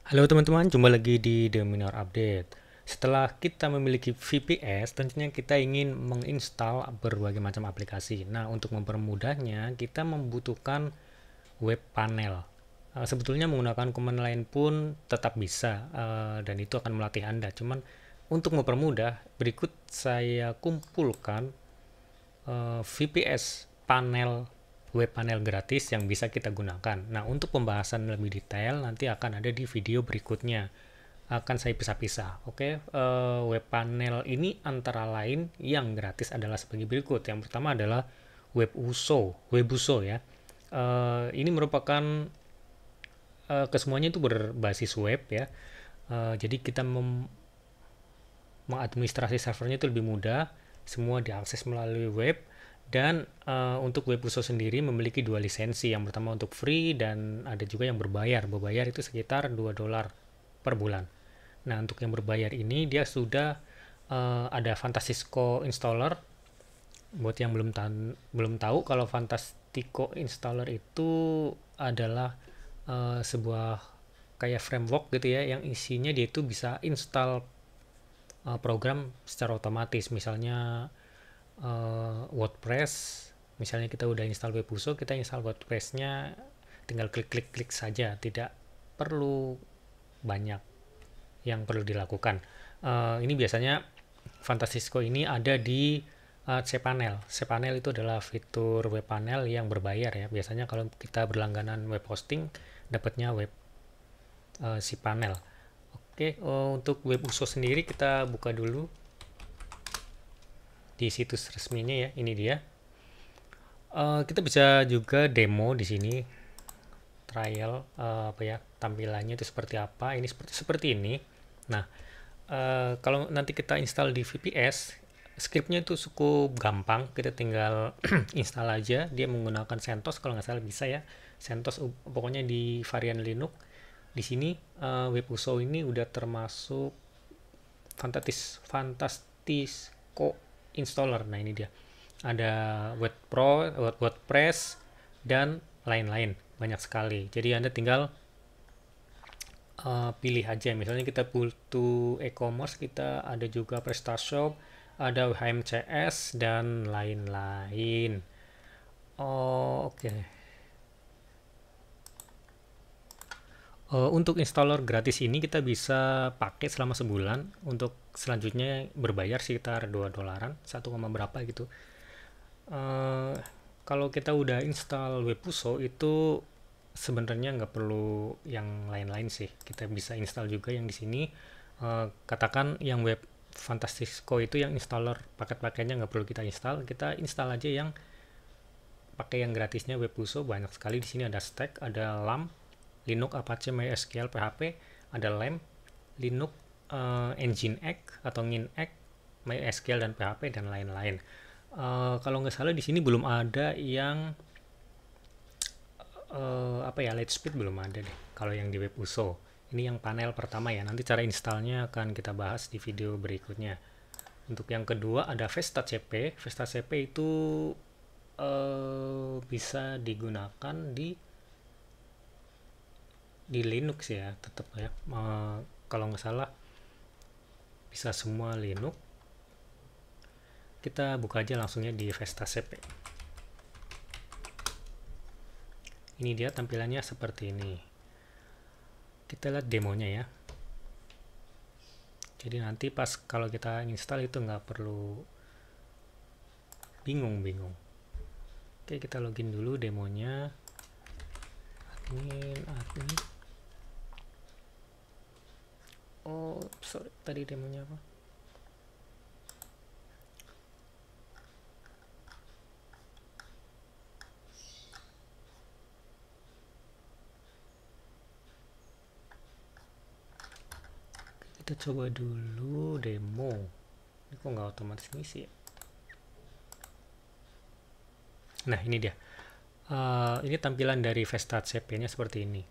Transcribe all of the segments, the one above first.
Halo teman-teman, jumpa lagi di The Minor Update. Setelah kita memiliki VPS, tentunya kita ingin menginstal berbagai macam aplikasi. Nah, untuk mempermudahnya, kita membutuhkan web panel. Sebetulnya menggunakan command lain pun tetap bisa, dan itu akan melatih Anda. Cuman untuk mempermudah, berikut saya kumpulkan VPS panel web panel gratis yang bisa kita gunakan. Nah, untuk pembahasan lebih detail nanti akan ada di video berikutnya. Akan saya pisah-pisah. Oke, web panel ini antara lain yang gratis adalah sebagai berikut. Yang pertama adalah Webuso ya. Ini merupakan kesemuanya itu berbasis web ya. Jadi kita mengadministrasi servernya itu lebih mudah, semua diakses melalui web. Dan untuk Webuso sendiri memiliki dua lisensi, yang pertama untuk free dan ada juga yang berbayar itu sekitar $2 per bulan. Nah, untuk yang berbayar ini dia sudah ada Fantastico installer. Buat yang belum tahu, kalau Fantastico installer itu adalah sebuah kayak framework gitu ya, yang isinya dia itu bisa install program secara otomatis. Misalnya WordPress, misalnya kita udah install Webuso, kita install WordPress-nya tinggal klik-klik-klik saja, tidak perlu banyak yang perlu dilakukan. Ini biasanya Fantastisco ini ada di cPanel. cPanel itu adalah fitur web panel yang berbayar ya. Biasanya kalau kita berlangganan web hosting, dapatnya web cPanel. Oke, untuk web uso sendiri kita buka dulu di situs resminya ya. Ini dia. Kita bisa juga demo di sini, trial apa ya, tampilannya itu seperti apa. Ini seperti ini. Nah, kalau nanti kita install di VPS, scriptnya itu cukup gampang. Kita tinggal install aja. Dia menggunakan CentOS kalau nggak salah, bisa ya. CentOS pokoknya di varian Linux. Di sini Webuso ini udah termasuk Fantastisco installer. Nah, ini dia. Ada WordPress dan lain-lain, banyak sekali. Jadi Anda tinggal pilih aja. Misalnya kita butuh e-commerce, kita ada juga PrestaShop, ada HMCS dan lain-lain. Oh, oke. Untuk installer gratis ini kita bisa pakai selama sebulan. Untuk selanjutnya berbayar sekitar $2, 1, berapa gitu. Eh, Kalau kita udah install Webuso itu sebenarnya nggak perlu yang lain-lain sih. Kita bisa install juga yang di sini. Katakan yang web Fantastisco itu yang installer paket-paketnya nggak perlu kita install. Kita install aja yang pakai yang gratisnya Webuso, banyak sekali. Di sini ada Stack, ada LAMP, Linux, Apache, MySQL, PHP, ada LAMP, Linux, Nginx atau Nginx, MySQL dan PHP dan lain-lain. Kalau nggak salah di sini belum ada yang apa ya, Lightspeed belum ada deh. Kalau yang di Webuso, ini yang panel pertama ya. Nanti cara installnya akan kita bahas di video berikutnya. Untuk yang kedua ada Vesta CP. Vesta CP itu bisa digunakan di Linux ya, tetap ya. Kalau nggak salah bisa semua Linux. Kita buka aja langsungnya di Vesta CP. Ini dia tampilannya seperti ini. Kita lihat demonya ya. Jadi nanti pas kalau kita install itu nggak perlu bingung-bingung. Oke, kita login dulu demonya. Admin. Oh, sorry, tadi demonya apa? Kita coba dulu demo. Ini kok nggak otomatis ngisi ya? Nah, ini dia. Ini tampilan dari Vesta CP-nya seperti ini.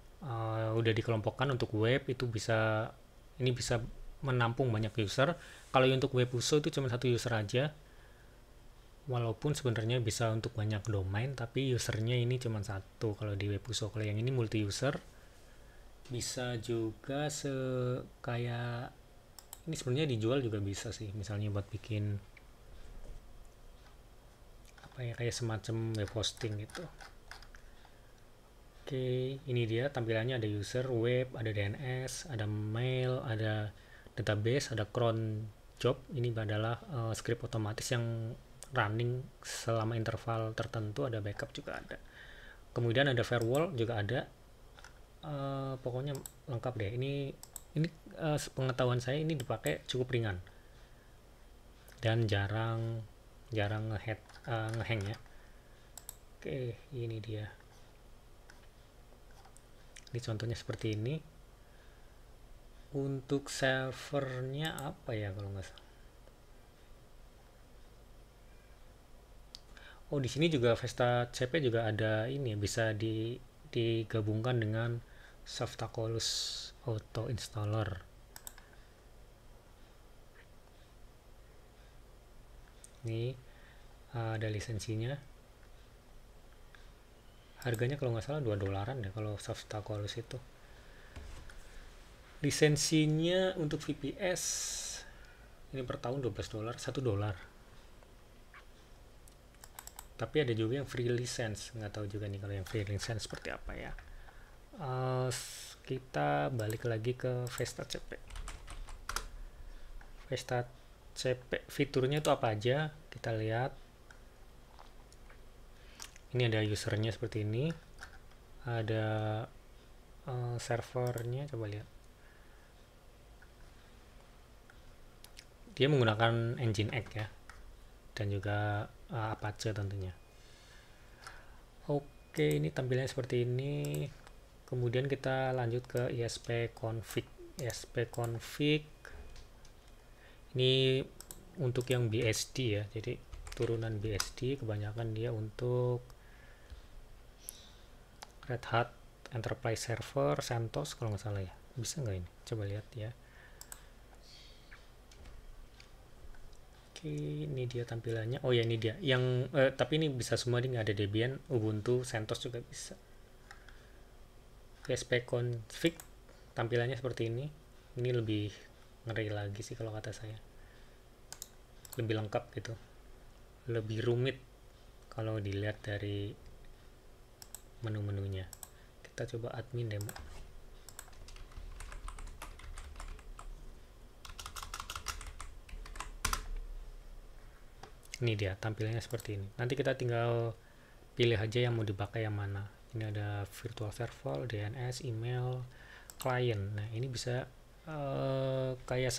Udah dikelompokkan untuk web, itu bisa, ini bisa menampung banyak user. Kalau untuk web user itu cuma satu user aja. Walaupun sebenarnya bisa untuk banyak domain, tapi usernya ini cuma satu kalau di web user. Kalau yang ini multi user. Bisa juga kayak ini sebenarnya dijual juga bisa sih, misalnya buat bikin apa ya, kayak semacam web hosting gitu. Oke, ini dia tampilannya, ada user, web, ada DNS, ada mail, ada database, ada cron job. Ini adalah script otomatis yang running selama interval tertentu, ada backup juga ada. Kemudian ada firewall juga ada. Pokoknya lengkap deh. Ini pengetahuan saya ini dipakai cukup ringan dan jarang ngehang ya. Oke, ini dia. Ini contohnya seperti ini. Untuk servernya apa ya kalau nggak salah. Oh, di sini juga Vesta CP juga ada ini, bisa digabungkan dengan Softacolus Auto Installer. Ini ada lisensinya. Harganya kalau nggak salah $2 ya kalau Softacolus itu. Lisensinya untuk VPS ini per tahun $12, $1. Tapi ada juga yang free license, nggak tahu juga nih kalau yang free license seperti apa ya. Kita balik lagi ke Vesta CP. Vesta CP fiturnya itu apa aja, kita lihat. Ini ada usernya seperti ini, ada servernya, coba lihat. Dia menggunakan Nginx ya, dan juga Apache tentunya. Oke, ini tampilannya seperti ini. Kemudian kita lanjut ke ISP config. ISP config ini untuk yang BSD ya, jadi turunan BSD, kebanyakan dia untuk Red Hat Enterprise Server, CentOS kalau nggak salah ya. Bisa nggak ini? Coba lihat ya. Oke, ini dia tampilannya. Oh ya, ini dia. Yang tapi ini bisa semua, ini nggak ada Debian, Ubuntu, CentOS juga bisa. ISP config tampilannya seperti ini. Ini lebih ngeri lagi sih kalau kata saya. Lebih lengkap gitu. Lebih rumit kalau dilihat dari menu-menunya. Kita coba admin demo. Ini dia tampilannya seperti ini. Nanti kita tinggal pilih aja yang mau dipakai yang mana. Ini ada virtual server, DNS, email, client. Nah, ini bisa kayak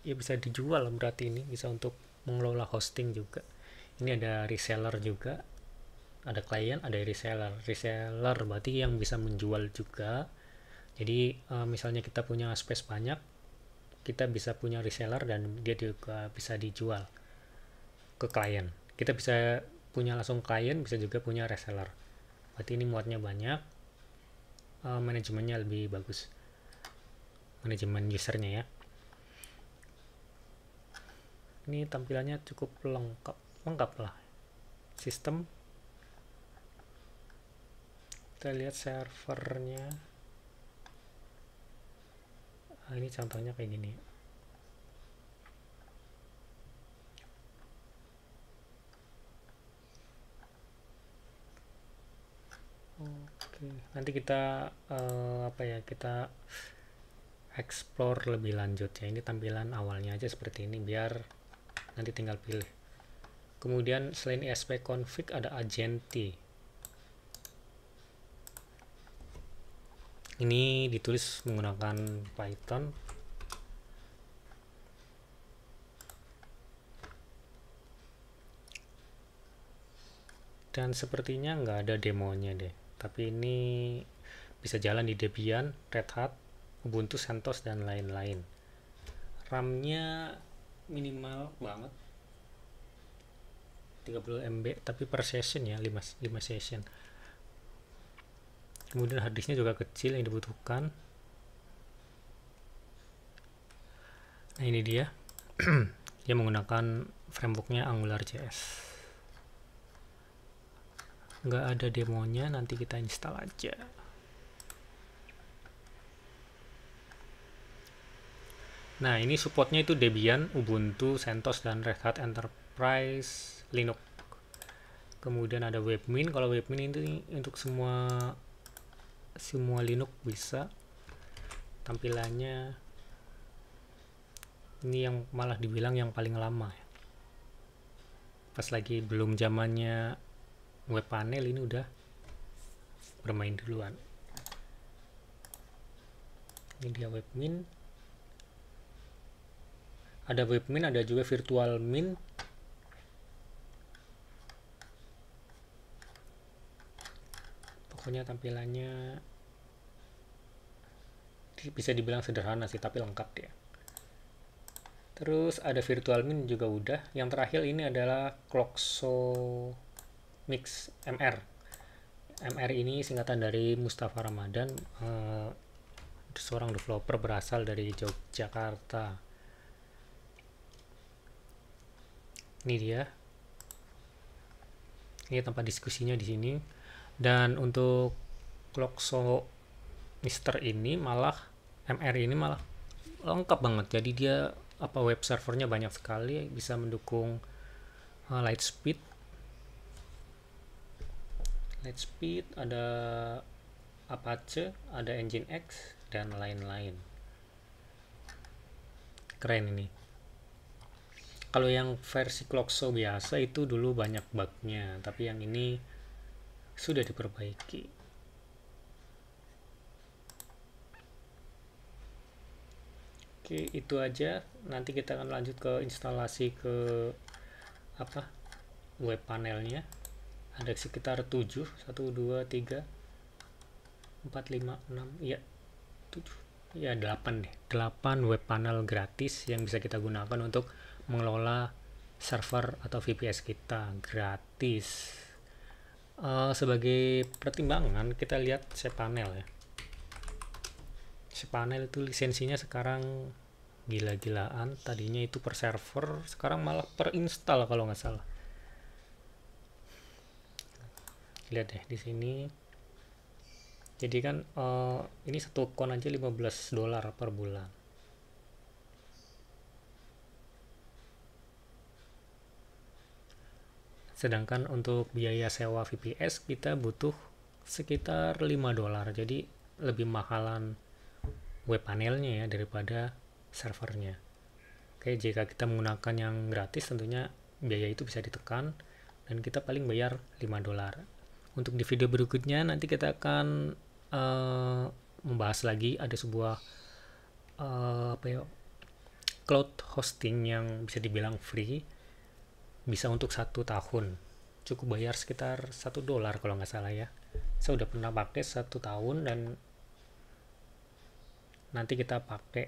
ya bisa dijual, berarti ini bisa untuk mengelola hosting juga. Ini ada reseller juga, ada client, ada reseller. Reseller berarti yang bisa menjual juga. Jadi misalnya kita punya space banyak, kita bisa punya reseller dan dia juga bisa dijual ke klien. Kita bisa punya langsung klien, bisa juga punya reseller. Berarti ini muatnya banyak, manajemennya lebih bagus, manajemen usernya ya. Ini tampilannya cukup lengkap lah. Sistem, kita lihat servernya. Ini contohnya kayak gini. Oke, nanti kita kita explore lebih lanjut ya. Ini tampilan awalnya aja seperti ini, biar nanti tinggal pilih. Kemudian selain ISP config ada Agenti. Ini ditulis menggunakan Python. Dan sepertinya nggak ada demonya deh. Tapi ini bisa jalan di Debian, Red Hat, Ubuntu, CentOS, dan lain-lain. RAM-nya minimal banget, 30 MB, tapi per session ya, 5 session. Kemudian harddisknya juga kecil yang dibutuhkan. Nah, ini dia. Dia menggunakan frameworknya AngularJS. Nggak ada demonya, nanti kita install aja. Nah, ini supportnya itu Debian, Ubuntu, CentOS, dan Red Hat Enterprise Linux. Kemudian ada Webmin. Kalau Webmin ini untuk semua Linux bisa. Tampilannya ini yang malah dibilang yang paling lama. Pas lagi belum zamannya web panel ini udah bermain duluan. Ini dia Webmin. Ada Webmin, ada juga Virtual Min. Pokoknya tampilannya bisa dibilang sederhana sih, tapi lengkap dia. Terus ada Virtual Min juga udah. Yang terakhir ini adalah Cloxo Mix MR. MR ini singkatan dari Mustafa Ramadan, seorang developer berasal dari Yogyakarta. Ini dia. Ini tempat diskusinya di sini. Dan untuk Cloxo Mister ini malah MR ini malah lengkap banget. Jadi dia web servernya banyak sekali, bisa mendukung Lightspeed, ada Apache, ada Nginx, dan lain-lain. Keren ini. Kalau yang versi Cloxo biasa itu dulu banyak bugnya, tapi yang ini sudah diperbaiki. Oke, itu aja. Nanti kita akan lanjut ke instalasi ke web panelnya. Ada sekitar 7, 1 2 3 4 5 6, ya 7, ya 8 deh. 8 web panel gratis yang bisa kita gunakan untuk mengelola server atau VPS kita gratis. Sebagai pertimbangan kita lihat cPanel ya. Cpanel itu lisensinya sekarang gila-gilaan. Tadinya itu per server, sekarang malah per install kalau nggak salah. Lihat deh di sini. Jadi kan ini satu akun aja $15 per bulan. Sedangkan untuk biaya sewa VPS kita butuh sekitar $5. Jadi lebih mahalan web panelnya ya daripada servernya. Oke, jika kita menggunakan yang gratis tentunya biaya itu bisa ditekan dan kita paling bayar $5. Untuk di video berikutnya nanti kita akan membahas lagi, ada sebuah cloud hosting yang bisa dibilang free, bisa untuk 1 tahun, cukup bayar sekitar $1 kalau nggak salah ya. Saya udah pernah pakai 1 tahun dan nanti kita pakai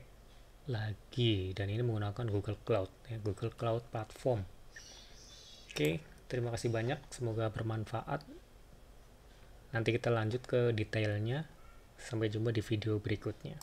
lagi, dan ini menggunakan Google Cloud ya, Google Cloud Platform. Oke, terima kasih banyak, semoga bermanfaat. Nanti kita lanjut ke detailnya. Sampai jumpa di video berikutnya.